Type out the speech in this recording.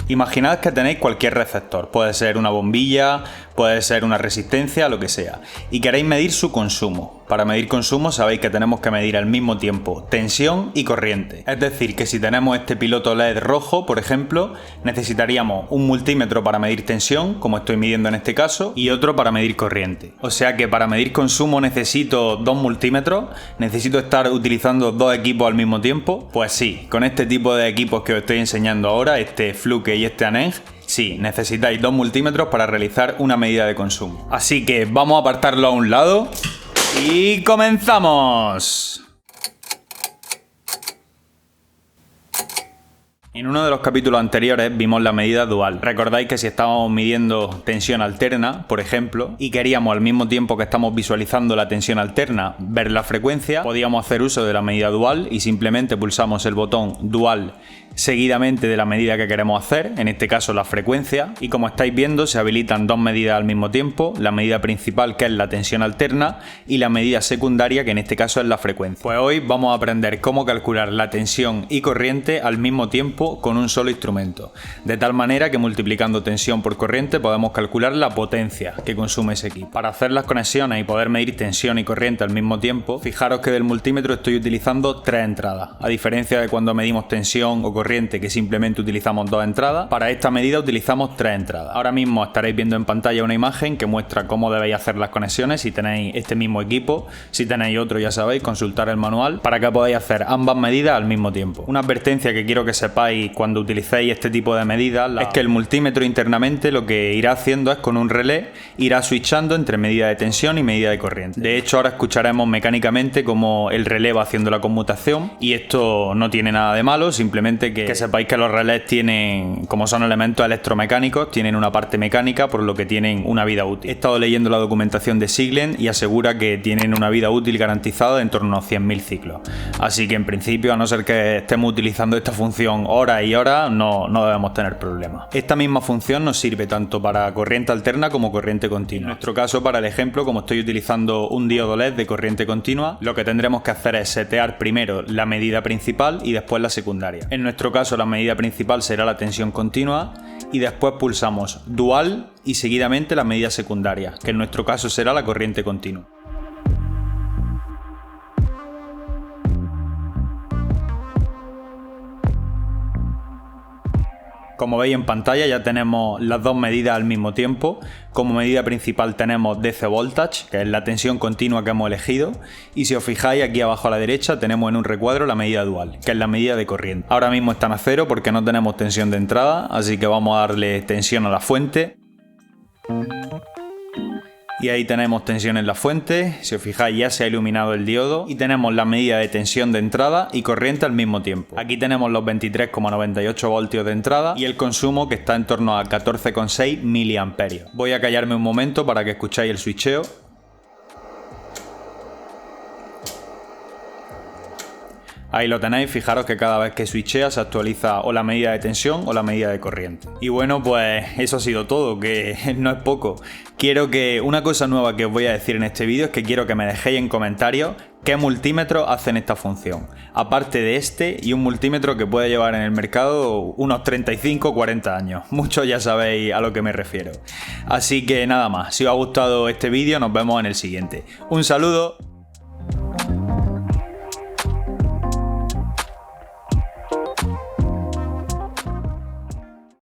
Imaginad que tenéis cualquier receptor, puede ser una bombilla, puede ser una resistencia, lo que sea, y queréis medir su consumo. Para medir consumo sabéis que tenemos que medir al mismo tiempo tensión y corriente. Es decir, que si tenemos este piloto LED rojo, por ejemplo, necesitaríamos un multímetro para medir tensión, como estoy midiendo en este caso, y otro para medir corriente. O sea que para medir consumo necesito dos multímetros, necesito estar utilizando dos equipos al mismo tiempo. Pues sí, con este tipo de equipos que os estoy enseñando ahora, este Fluke y este Aneng, sí, necesitáis dos multímetros para realizar una medida de consumo. Así que vamos a apartarlo a un lado y ¡comenzamos! En uno de los capítulos anteriores vimos la medida dual. Recordáis que si estábamos midiendo tensión alterna, por ejemplo, y queríamos al mismo tiempo que estamos visualizando la tensión alterna ver la frecuencia, podíamos hacer uso de la medida dual y simplemente pulsamos el botón dual seguidamente de la medida que queremos hacer, en este caso la frecuencia, y como estáis viendo se habilitan dos medidas al mismo tiempo, la medida principal que es la tensión alterna y la medida secundaria que en este caso es la frecuencia. Pues hoy vamos a aprender cómo calcular la tensión y corriente al mismo tiempo con un solo instrumento, de tal manera que multiplicando tensión por corriente podemos calcular la potencia que consume ese equipo. Para hacer las conexiones y poder medir tensión y corriente al mismo tiempo, fijaros que del multímetro estoy utilizando tres entradas, a diferencia de cuando medimos tensión o corriente que simplemente utilizamos dos entradas. Para esta medida utilizamos tres entradas. Ahora mismo estaréis viendo en pantalla una imagen que muestra cómo debéis hacer las conexiones si tenéis este mismo equipo. Si tenéis otro, ya sabéis, consultar el manual para que podáis hacer ambas medidas al mismo tiempo. Una advertencia que quiero que sepáis cuando utilicéis este tipo de medidas es que el multímetro internamente lo que irá haciendo es con un relé irá switchando entre medida de tensión y medida de corriente. De hecho, ahora escucharemos mecánicamente cómo el relé va haciendo la conmutación y esto no tiene nada de malo, simplemente que sepáis que los relés tienen, como son elementos electromecánicos, tienen una parte mecánica, por lo que tienen una vida útil. He estado leyendo la documentación de Siglent y asegura que tienen una vida útil garantizada de en torno a unos 100.000 ciclos. Así que en principio, a no ser que estemos utilizando esta función horas y horas, no debemos tener problemas. Esta misma función nos sirve tanto para corriente alterna como corriente continua. En nuestro caso, para el ejemplo, como estoy utilizando un diodo LED de corriente continua, lo que tendremos que hacer es setear primero la medida principal y después la secundaria. En nuestro caso, la medida principal será la tensión continua y después pulsamos dual y seguidamente la medida secundaria, que en nuestro caso será la corriente continua. Como veis en pantalla ya tenemos las dos medidas al mismo tiempo. Como medida principal tenemos DC Voltage, que es la tensión continua que hemos elegido, y si os fijáis aquí abajo a la derecha tenemos en un recuadro la medida dual, que es la medida de corriente. Ahora mismo están a cero porque no tenemos tensión de entrada, así que vamos a darle tensión a la fuente. Y ahí tenemos tensión en la fuente, si os fijáis ya se ha iluminado el diodo y tenemos la medida de tensión de entrada y corriente al mismo tiempo. Aquí tenemos los 23,98 voltios de entrada y el consumo que está en torno a 14,6 miliamperios. Voy a callarme un momento para que escucháis el switcheo. Ahí lo tenéis, fijaros que cada vez que switchea se actualiza o la medida de tensión o la medida de corriente. Y bueno, pues eso ha sido todo, que no es poco. Quiero que una cosa nueva que os voy a decir en este vídeo es que quiero que me dejéis en comentarios qué multímetros hacen esta función. Aparte de este y un multímetro que puede llevar en el mercado unos 35 o 40 años. Muchos ya sabéis a lo que me refiero. Así que nada más, si os ha gustado este vídeo nos vemos en el siguiente. Un saludo.